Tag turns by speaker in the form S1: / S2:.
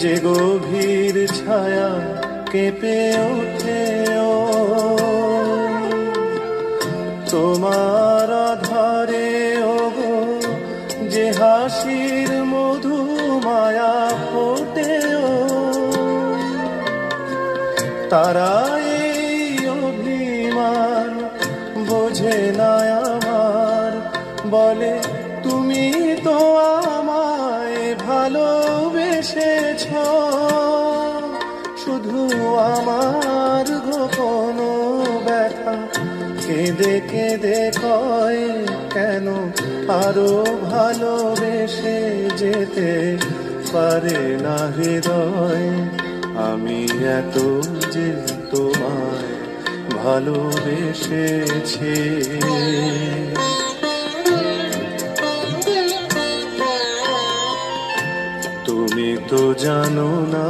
S1: যে গভীর ছায়া কেঁপে ওঠে তোমার আধারে ওগো, যে হাসির মধু মায়া ফোটে তারা এই অভিমান বোঝে না আমার, বলে তুমি তো আমায় ভালোবেসেছ, শুধু আমার গোপন ব্যথা কেঁদে কেঁদে কয় কেন আরো ভালোবেসে যেতে পারে না হৃদয়। আমি এত যে তোমায় ভালোবেসেছি, তুমি তো জানো না।